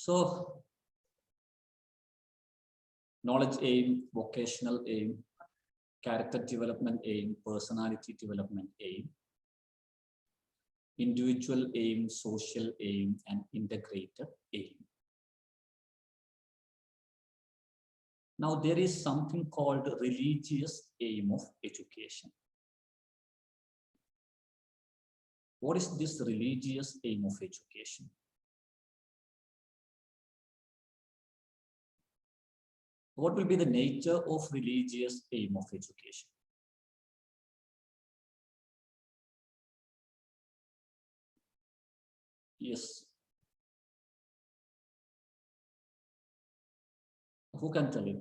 So, knowledge aim, vocational aim, character development aim, personality development aim, individual aim, social aim, and integrated aim. Now, there is something called religious aim of education. What is this religious aim of education? What will be the nature of religious aim of education? Yes. Who can tell it?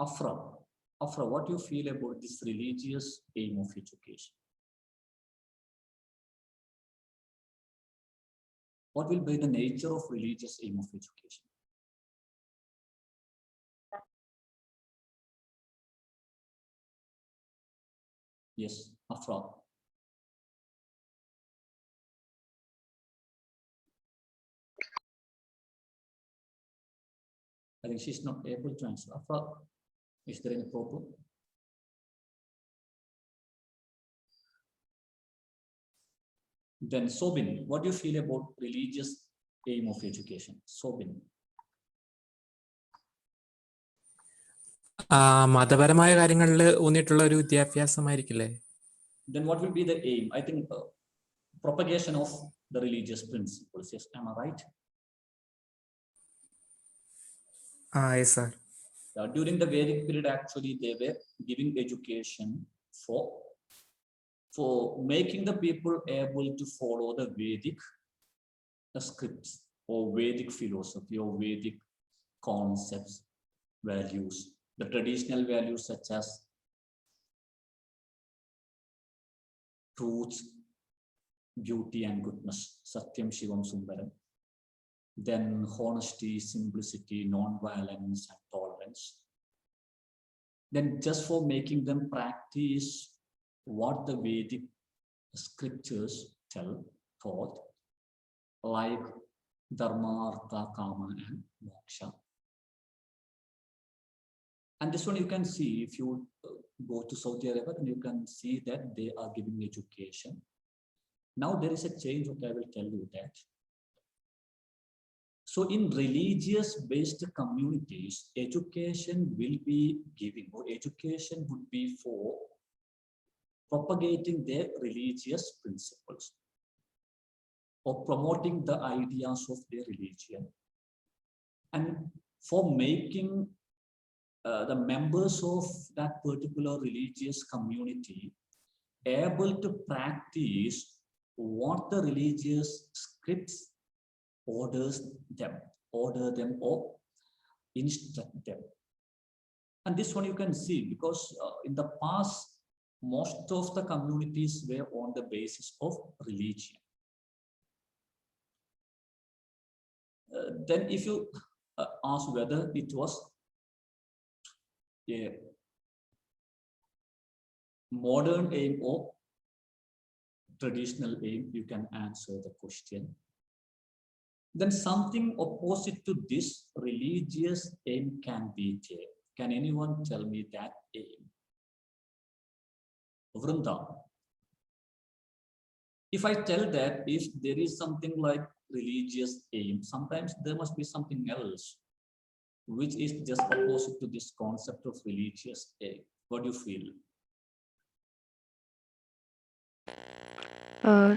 Afra, what do you feel about this religious aim of education? What will be the nature of religious aim of education? Yes, Afra. I think she's not able to answer. Afra, is there any problem? Then Sobin, what do you feel about religious aim of education? Sobin. മതപരമായ കാര്യങ്ങളിൽ ഊന്നിയിട്ടുള്ള ഒരു വിദ്യാഭ്യാസമായിരിക്കില്ലേ? Then what will be the aim? I think propagation of the religious principles. Yes, am I right? Yes, sir. During the Vedic period, actually, they were giving education for making the people able to follow the Vedic scripts or Vedic philosophy or Vedic concepts, values, the traditional values such as truth, beauty, and goodness, Satyam, Shivam, Sundaram. Then honesty, simplicity, non-violence, and tolerance. Then just for making them practice what the Vedic scriptures taught, like dharma, artha, kama, and moksha. And this one you can see if you go to Saudi Arabia, then you can see that they are giving education. Now there is a change, okay, I will tell you that. So in religious-based communities, education will be giving, or education would be for propagating their religious principles or promoting the ideas of their religion, and for making the members of that particular religious community able to practice what the religious scripts order them or instruct them. And this one you can see because in the past, most of the communities were on the basis of religion. Then if you ask whether it was a modern aim or traditional aim, you can answer the question. Then something opposite to this religious aim can be there. Can anyone tell me that aim? Vrinda. If I tell that if there is something like religious aim, sometimes there must be something else which is just opposite to this concept of religious aim. What do you feel?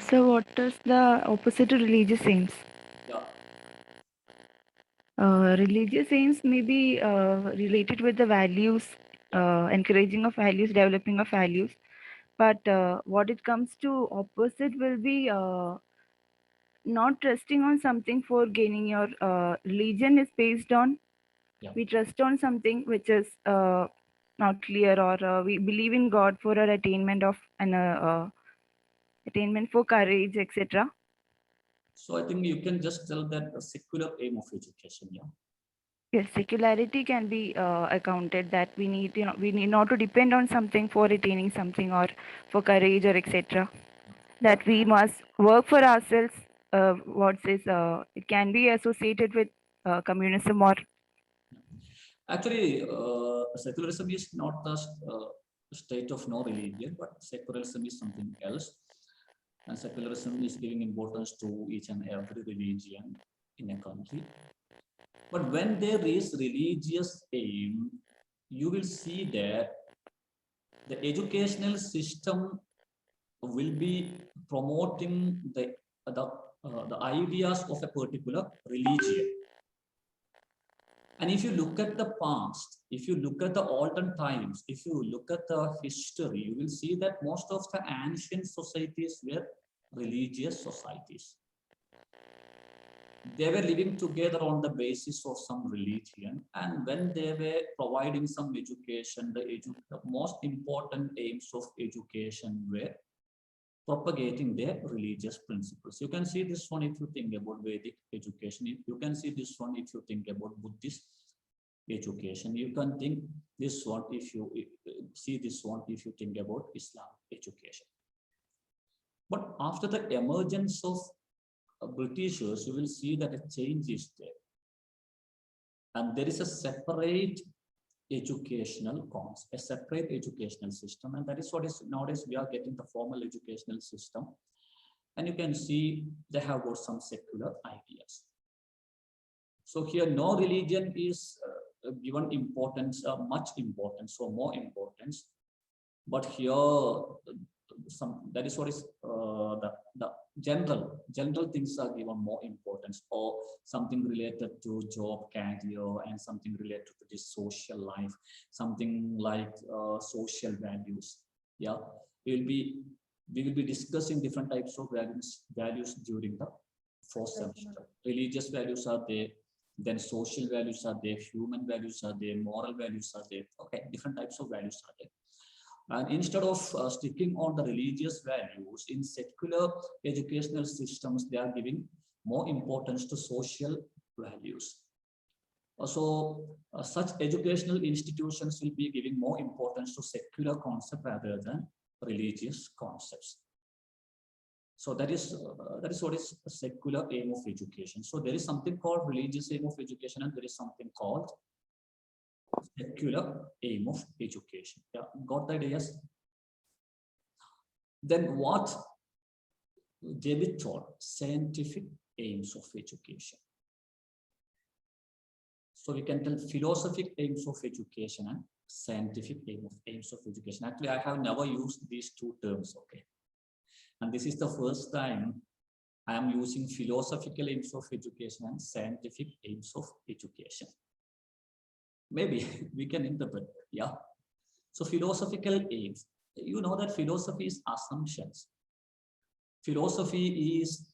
So what is the opposite to religious aims? Yeah. Religious aims may be related with the values, encouraging of values, developing of values. But what it comes to opposite will be not trusting on something for gaining your religion is based on. Yeah. We trust on something which is not clear, or we believe in God for our attainment of an attainment for courage, etc. So I think you can just tell that the secular aim of education. Yeah. Yes, secularity can be accounted that we need not to depend on something for attaining something or for courage or etc. That we must work for ourselves. It can be associated with communism or? Actually, secularism is not the state of no religion, but secularism is something else. And secularism is giving importance to each and every religion in a country. But when there is religious aim, you will see that the educational system will be promoting the ideas of a particular religion. And if you look at the past, if you look at the olden times, if you look at the history, you will see that most of the ancient societies were religious societies. They were living together on the basis of some religion, and when they were providing some education, the most important aims of education were propagating their religious principles. You can see this one if you think about Vedic education. You can see this one if you think about Buddhist education. You can think this one if you see this one if you think about Islam education. But after the emergence of Britishers, you will see that a change is there. And there is a separate educational a separate educational system, and that is what is nowadays we are getting the formal educational system. And you can see they have got some secular ideas. So here no religion is given importance, much importance or more importance, but here that is what is the general things are given more importance, or something related to job, career, and something related to this social life, something like social values. Yeah, we will be discussing different types of values during the fourth semester. Religious values are there, then social values are there, human values are there, moral values are there. Okay, different types of values are there. And instead of sticking on the religious values, in secular educational systems, they are giving more importance to social values. So such educational institutions will be giving more importance to secular concepts rather than religious concepts. So that is what is a secular aim of education. So there is something called religious aim of education, and there is something called secular aim of education. Yeah, got the ideas? Then what David taught, scientific aims of education. So we can tell philosophic aims of education and scientific aims of education. Actually, I have never used these two terms, okay? And this is the first time I am using philosophical aims of education and scientific aims of education. Maybe we can interpret, yeah. So philosophical aims, you know that philosophy is assumptions. Philosophy is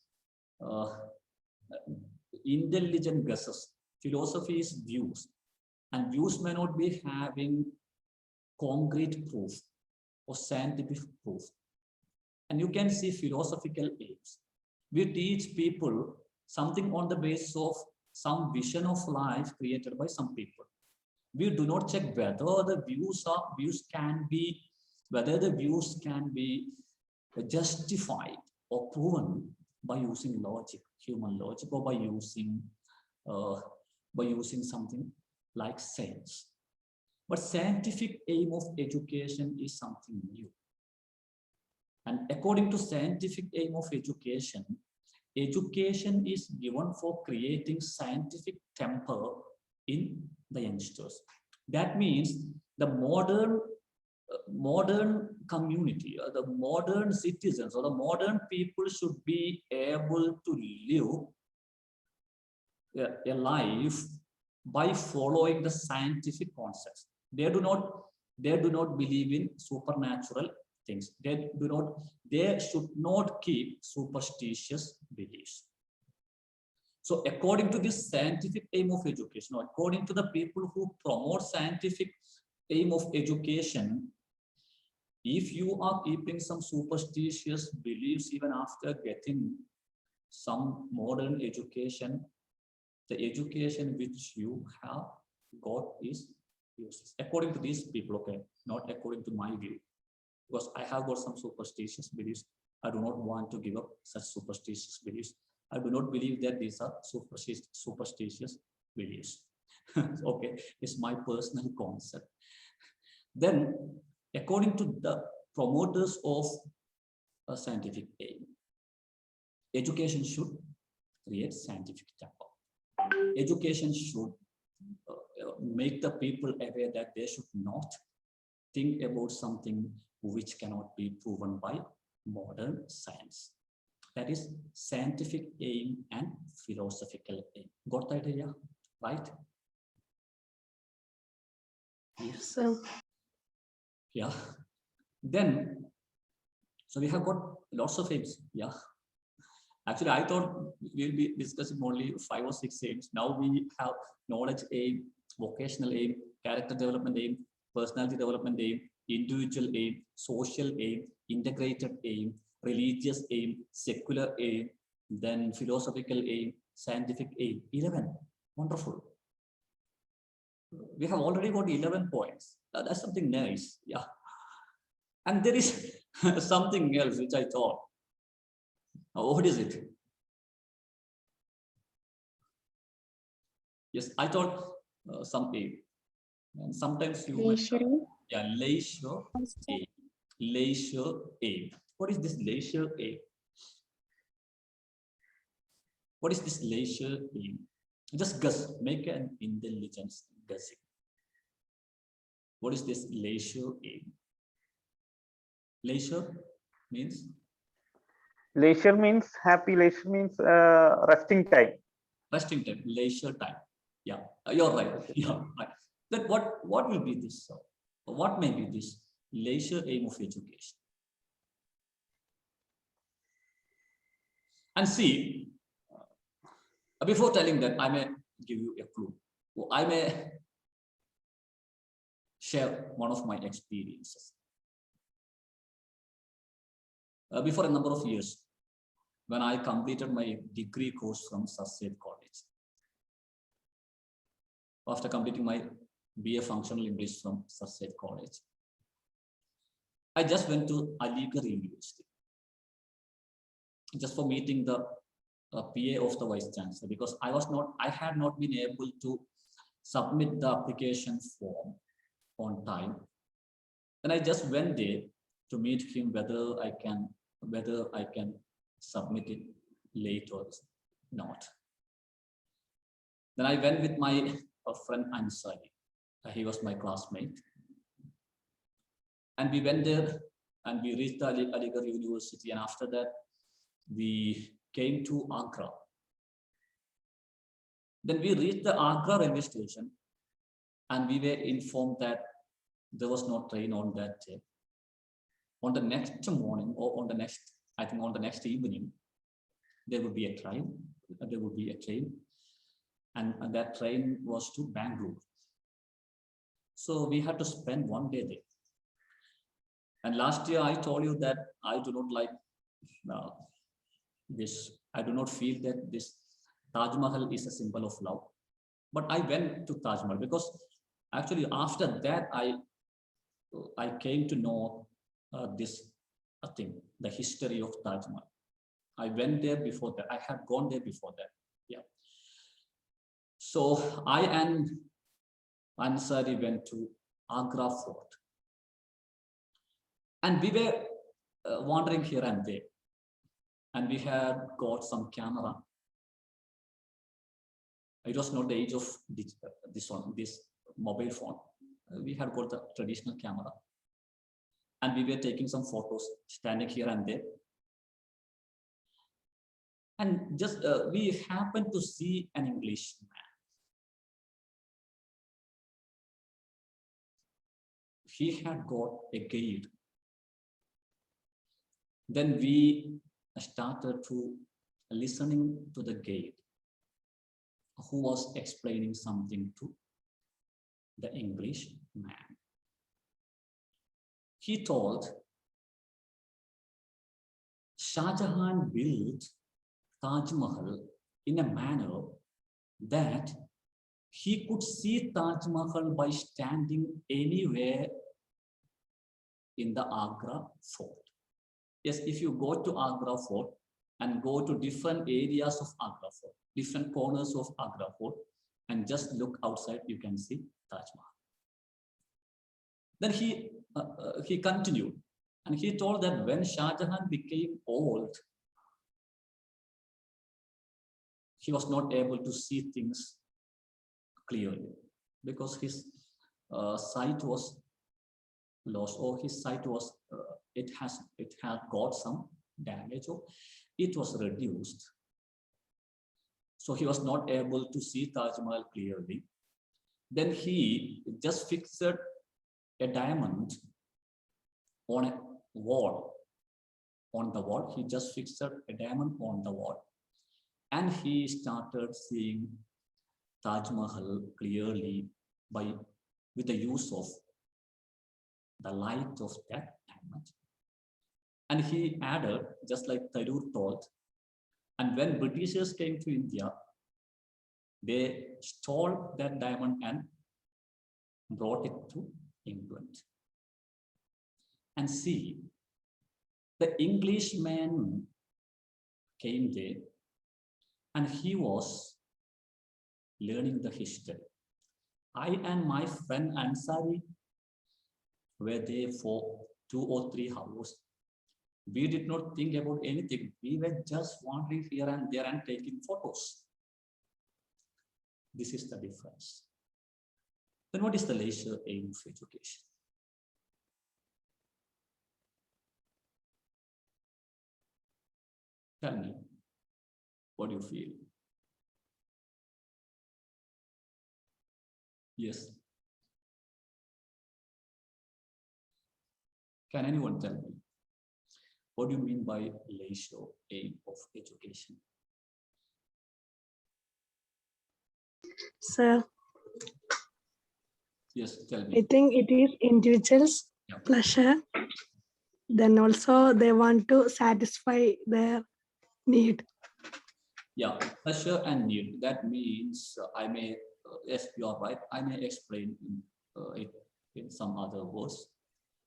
intelligent guesses. Philosophy is views, and views may not be having concrete proof or scientific proof. And you can see philosophical aims. We teach people something on the basis of some vision of life created by some people. We do not check whether the views can be justified or proven by using logic, human logic, or by using something like science. But scientific aim of education is something new. And according to scientific aim of education, education is given for creating scientific temper in the youngsters. That means the modern community, or the modern citizens, or the modern people should be able to live a life by following the scientific concepts. They do not believe in supernatural things. They should not keep superstitious beliefs. So according to this scientific aim of education, or according to the people who promote scientific aim of education, if you are keeping some superstitious beliefs even after getting some modern education, the education which you have got is useless. According to these people, okay, not according to my view, because I have got some superstitious beliefs. I do not want to give up such superstitious beliefs. I do not believe that these are superstitious. believes. Okay, it's my personal concept. Then, according to the promoters of a scientific aim, education should create scientific temper. Education should make the people aware that they should not think about something which cannot be proven by modern science. That is scientific aim and philosophical aim. Got the idea, right? Yes, sir. Yeah. Then, so we have got lots of aims. Yeah. Actually, I thought we'll be discussing only 5 or 6 aims. Now we have knowledge aim, vocational aim, character development aim, personality development aim, individual aim, social aim, integrated aim, religious aim, secular aim, then philosophical aim, scientific aim. 11. Wonderful. We have already got 11 points. That's something nice. Yeah. And there is something else which I thought. What is it? Yes, I thought some aim. And sometimes you might, yeah, leisure aim. Leisure aim. What is this leisure aim? What is this leisure aim? Just guess, make an intelligence guessing. What is this leisure aim? Leisure means? Leisure means happy. Leisure means resting time. Resting time, leisure time. Yeah, you're right. Yeah, right. Then what will be this? What may be this leisure aim of education? And see, before telling that, I may give you a clue. I may share one of my experiences. Before a number of years, when I completed my degree course from Sasset College. After completing my BA Functional English from Sasset College, I just went to Aligarh University just for meeting the PA of the Vice Chancellor, because I had not been able to submit the application form on time. Then I just went there to meet him whether I can submit it late or not. Then I went with my friend Ansari. He was my classmate. And we went there and we reached the Aligarh University. And after that, we came to Agra. Then we reached the Agra railway station and we were informed that there was no train on that day. On the next morning or on the next, I think on the next evening, there would be a train. And that train was to Bangalore. So we had to spend one day there. And last year I told you that I do not like this. I do not feel that this Taj Mahal is a symbol of love. But I went to Taj Mahal because actually after that I came to know this thing, the history of Taj Mahal. I went there before that. I had gone there before that. Yeah. So I and Ansari went to Agra Fort. And we were wandering here and there. And we had got some camera. It was not the age of this mobile phone. We had got the traditional camera. And we were taking some photos, standing here and there. And just we happened to see an Englishman. He had got a guide. Then we started to listening to the guide who was explaining something to the English man. He told Shah Jahan built Taj Mahal in a manner that he could see Taj Mahal by standing anywhere in the Agra fort. Yes, if you go to Agra fort and go to different areas of Agra fort, different corners of Agra fort, and just look outside, you can see Taj Mahal. Then he continued, and he told that when Shah Jahan became old, he was not able to see things clearly because his sight was lost, or his sight was it had got some damage, or it was reduced. So he was not able to see Taj Mahal clearly. Then he just fixed a diamond on a wall. On the wall, he just fixed a diamond on the wall, and he started seeing Taj Mahal clearly with the use of the light of that diamond. And he added, just like Tharoor told, and when Britishers came to India, they stole that diamond and brought it to England. And see, the Englishman came there and he was learning the history. I and my friend Ansari were there for 2 or 3 hours. We did not think about anything. We were just wandering here and there and taking photos. This is the difference. Then what is the leisure aim of education? Tell me, what do you feel? Yes. Can anyone tell me? What do you mean by leisure aim of education? Sir, Yes, tell I me. think it is individuals' Yeah. pleasure. Then also they want to satisfy their need. Yeah, pleasure and need. That means I may, yes, you are right. I may explain it in some other words.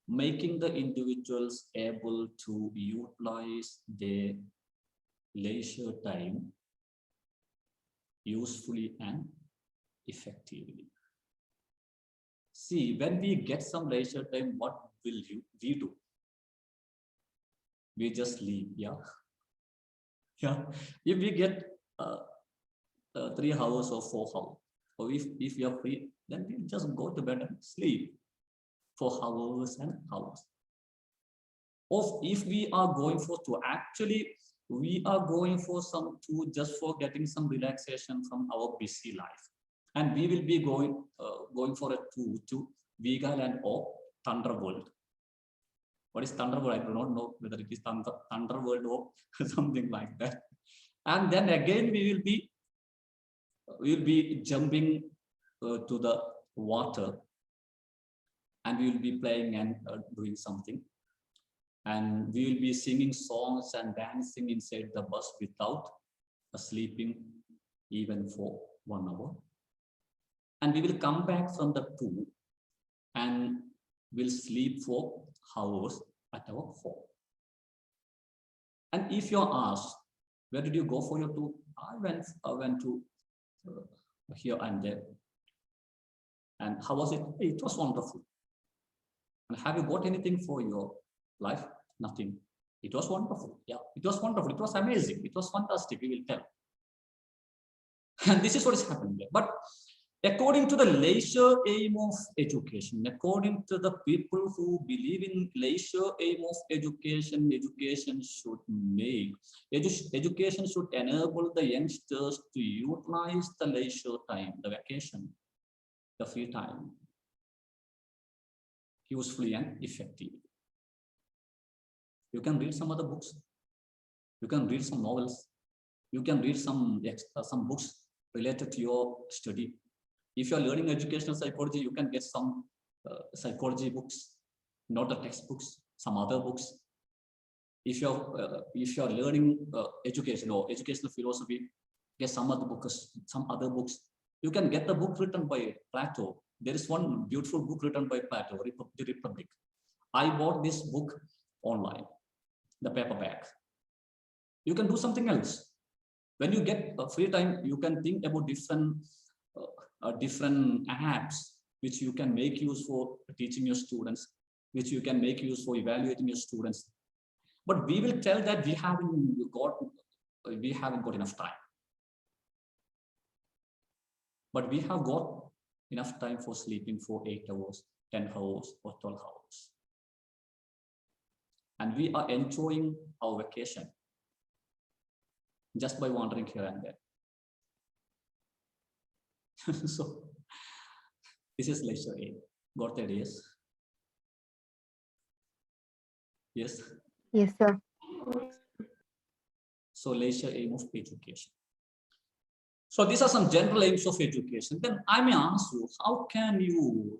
Making the individuals able to utilize their leisure time usefully and effectively. See, when we get some leisure time, what will we do? We just leave, yeah. Yeah, if we get 3 hours or 4 hours, or if we are free, then we just go to bed and sleep for hours and hours. Or if we are going for to actually, we are going for some to just for getting some relaxation from our busy life, and we will be going for a tour to Vegaland or Thunderworld. What is Thunderworld? I do not know whether it is Thunderworld or something like that. And then again we will be jumping to the water, and we will be playing and doing something, and we will be singing songs and dancing inside the bus without sleeping even for 1 hour. And we will come back from the tour and will sleep for hours at our home. And if you're asked, where did you go for your tour? I went to here and there. And how was it? It was wonderful. And have you got anything for your life? Nothing. It was wonderful. Yeah, it was wonderful. It was amazing. It was fantastic. We will tell. And this is what is happening there. But according to the leisure aim of education, according to the people who believe in leisure aim of education, education should enable the youngsters to utilize the leisure time, the vacation, the free time, usefully and effectively. You can read some other books. You can read some novels. You can read some books related to your study. If you are learning educational psychology, you can get some psychology books, not the textbooks, some other books. If you are learning education or educational philosophy, get some other books. You can get the book written by Plato. There is one beautiful book written by Plato, The Republic. I bought this book online, the paperback. You can do something else. When you get free time, you can think about different different apps which you can make use for teaching your students, which you can make use for evaluating your students. But we will tell that we haven't got enough time. But we have got enough time for sleeping for 8 hours, 10 hours, or 12 hours. And we are enjoying our vacation just by wandering here and there. So this is leisure aid. Got the ideas? Yes. Yes, sir. So leisure aim of education. So these are some general aims of education. Then I may ask you, how can you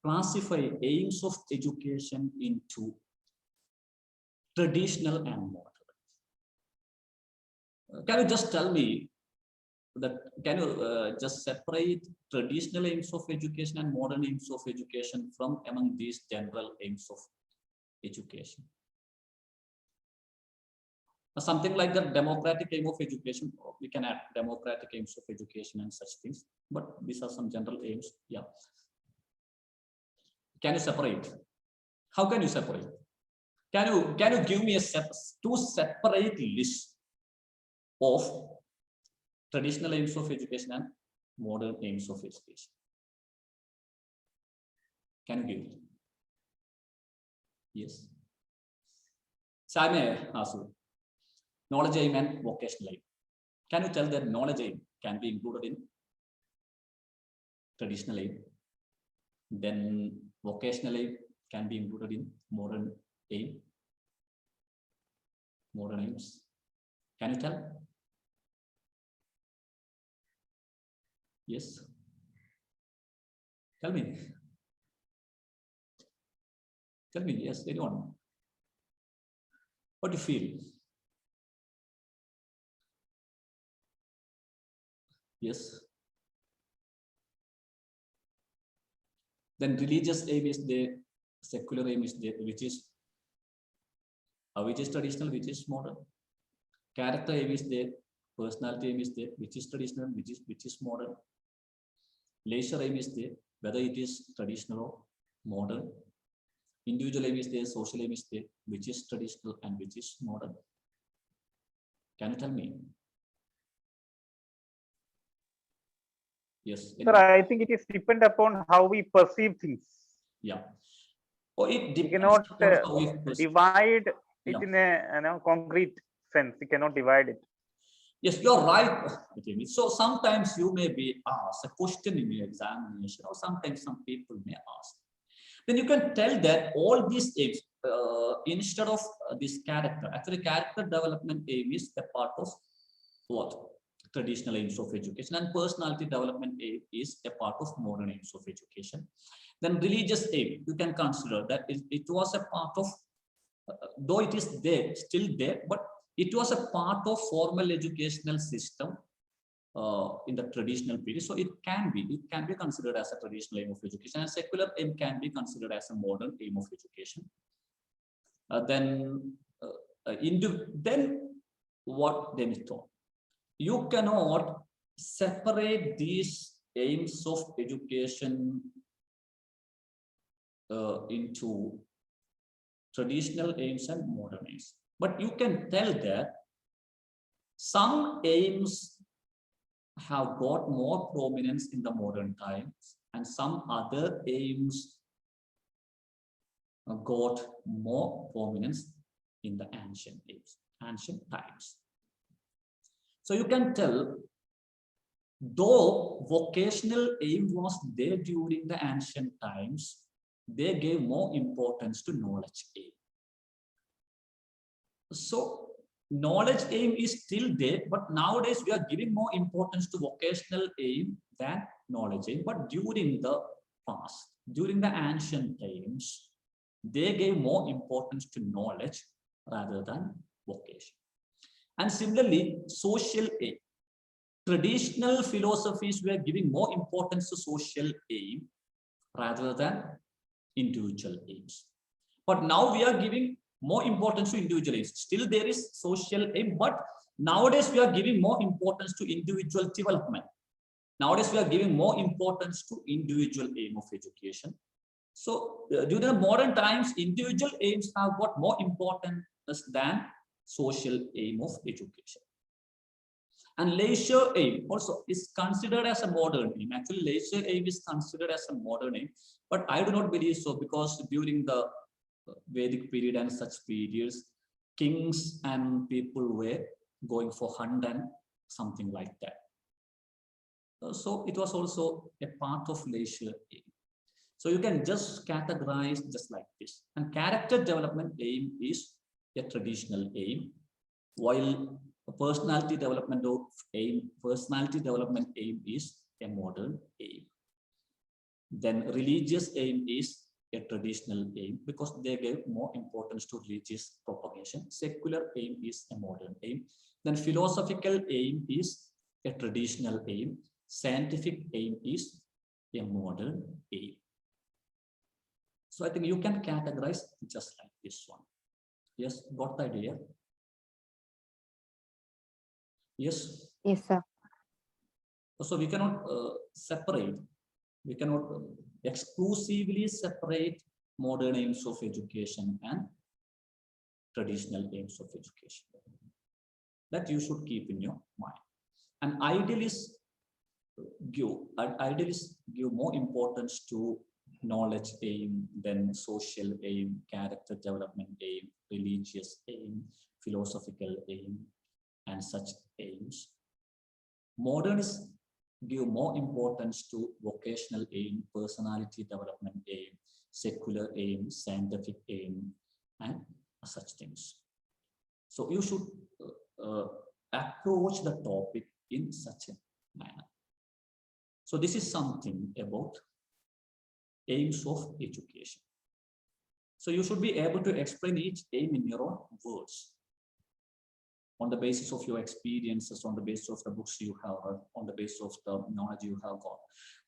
classify aims of education into traditional and modern? Can you just tell me that, can you just separate traditional aims of education and modern aims of education from among these general aims of education? Something like the democratic aim of education, we can add democratic aims of education and such things, but these are some general aims. Yeah. Can you separate? How can you separate? Can you give me two separate lists of traditional aims of education and modern aims of education? Can you give it? Yes. So I may ask you, knowledge aim and vocational aim. Can you tell that knowledge aim can be included in traditional aim? Then vocational aim can be included in modern aim? Modern aims. Can you tell? Yes. Tell me. Tell me, yes, anyone. What do you feel? Yes. Then religious aim is there, secular aim is there, which is traditional, which is modern. Character aim is there, personality aim is there, which is traditional, which is modern. Leisure aim is there, whether it is traditional or modern. Individual aim is there, social aim is there, which is traditional and which is modern. Can you tell me? Yes. Sir, I think it is depend upon how we perceive things. Yeah. Or it We depends cannot upon how we perceive. divide it Yeah. in a concrete sense. We cannot divide it. Yes, you're right. So sometimes you may be asked a question in your examination, or sometimes some people may ask. Then you can tell that all these aims, instead of this character, actually character development aim is a part of what? Traditional aims of education, and personality development aim is a part of modern aims of education. Then religious aim, you can consider that it was a part of, though it is there, still there, but it was a part of formal educational system in the traditional period. So it can be considered as a traditional aim of education, and secular aim can be considered as a modern aim of education. Then what then is thought? You cannot separate these aims of education into traditional aims and modern aims. But you can tell that some aims have got more prominence in the modern times, and some other aims got more prominence in the ancient times. So you can tell, though vocational aim was there during the ancient times, they gave more importance to knowledge aim. So knowledge aim is still there, but nowadays we are giving more importance to vocational aim than knowledge aim. But during the past, during the ancient times, they gave more importance to knowledge rather than vocation. And similarly, social aim. Traditional philosophies were giving more importance to social aim rather than individual aims. But now we are giving more importance to individual aims. Still there is social aim, but nowadays we are giving more importance to individual development. Nowadays, we are giving more importance to individual aim of education. So during the modern times, individual aims have got more importance than social aim of education. And leisure aim also is considered as a modern aim. Actually, leisure aim is considered as a modern aim, but I do not believe so, because during the Vedic period and such periods, kings and people were going for hunt and something like that. So it was also a part of leisure aim. So you can just categorize just like this. And character development aim is a traditional aim, while personality development aim is a modern aim. Then religious aim is a traditional aim, because they gave more importance to religious propagation. Secular aim is a modern aim. Then philosophical aim is a traditional aim. Scientific aim is a modern aim. So I think you can categorize just like this one. Yes, got the idea? Yes. Yes, sir. So we cannot separate, we cannot exclusively separate modern aims of education and traditional aims of education. That you should keep in your mind. And idealists give more importance to knowledge aim than social aim, character development aim, religious aim, philosophical aim, and such aims. Modernists give more importance to vocational aim, personality development aim, secular aim, scientific aim, and such things. So you should approach the topic in such a manner. So this is something about aims of education. So you should be able to explain each aim in your own words, on the basis of your experiences, on the basis of the books you have read, on the basis of the knowledge you have got,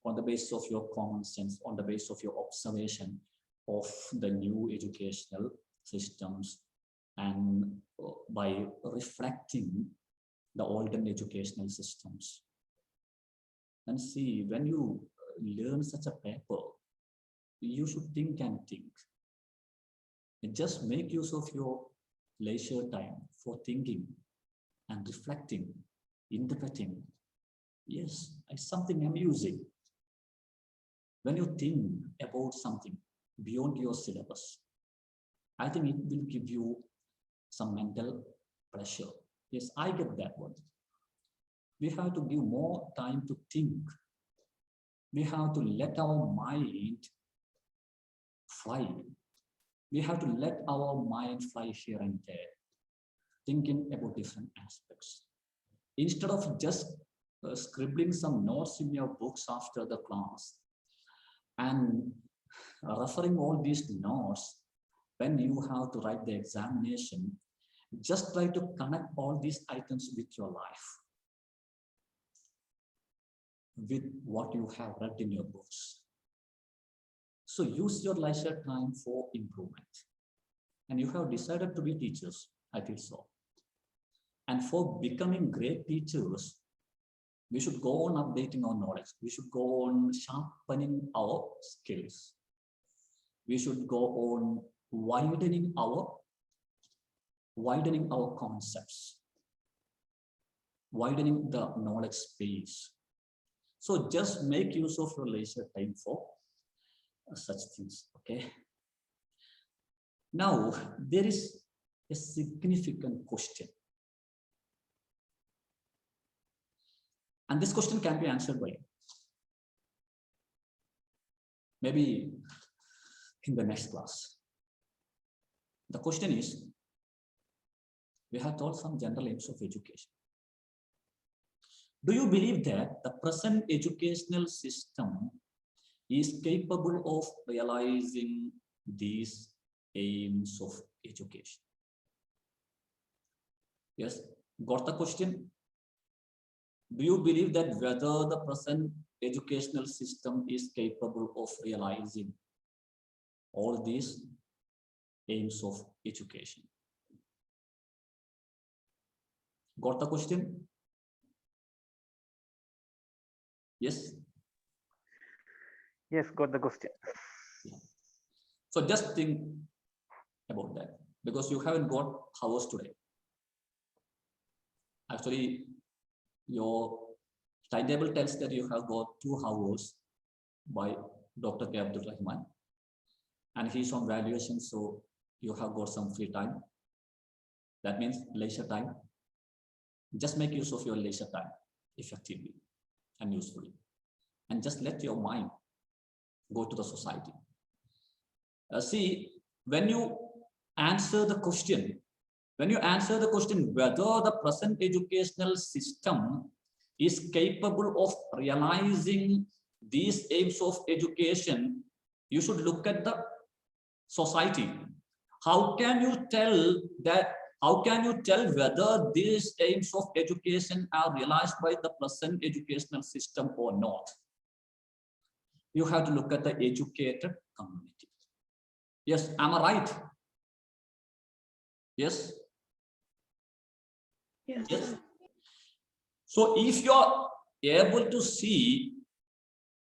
on the basis of your common sense, on the basis of your observation of the new educational systems, and by reflecting the olden educational systems. And see, when you learn such a paper, you should think and think. And just make use of your leisure time for thinking and reflecting, interpreting. Yes, it's something amusing. When you think about something beyond your syllabus, I think it will give you some mental pressure. Yes, I get that one. We have to give more time to think. We have to let our mind fly. We have to let our mind fly here and there, thinking about different aspects. Instead of just scribbling some notes in your books after the class and referring all these notes when you have to write the examination, just try to connect all these items with your life, with what you have read in your books. So use your leisure time for improvement. And you have decided to be teachers, I feel so. And for becoming great teachers, we should go on updating our knowledge. We should go on sharpening our skills. We should go on widening our concepts, widening the knowledge space. So just make use of your leisure time for such things, okay? Now, there is a significant question. And this question can be answered by maybe in the next class. The question is, we have told some general aims of education. Do you believe that the present educational system is capable of realizing these aims of education? Yes, got the question? Do you believe that whether the present educational system is capable of realizing all these aims of education? Got the question? Yes. Yes, got the question. So just think about that, because you haven't got hours today. Actually, your timetable tells that you have got 2 hours by Dr. K. Abdul Rahman, and he's on valuation, so you have got some free time. That means leisure time. Just make use of your leisure time effectively and usefully, and just let your mind go to the society. See, when you answer the question, whether the present educational system is capable of realizing these aims of education, you should look at the society. How can you tell whether these aims of education are realized by the present educational system or not? You have to look at the educated community. Yes, am I right? Yes. Yes. Yes. So if you are able to see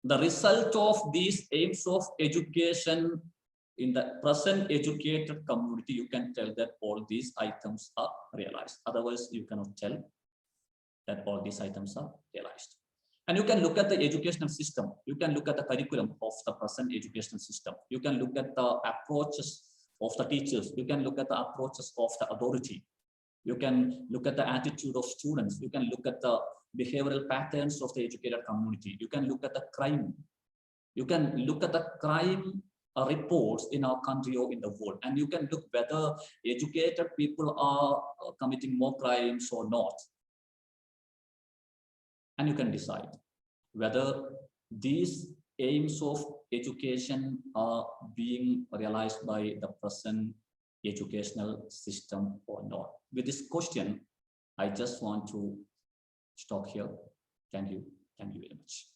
the result of these aims of education in the present educated community, you can tell that all these items are realized. Otherwise, you cannot tell that all these items are realized. And you can look at the educational system. You can look at the curriculum of the present educational system. You can look at the approaches of the teachers. You can look at the approaches of the authority. You can look at the attitude of students. You can look at the behavioral patterns of the educated community. You can look at the crime. You can look at the crime reports in our country or in the world. And you can look whether educated people are committing more crimes or not. And you can decide whether these aims of education are being realized by the present educational system or not. With this question, I just want to stop here. Thank you. Thank you very much.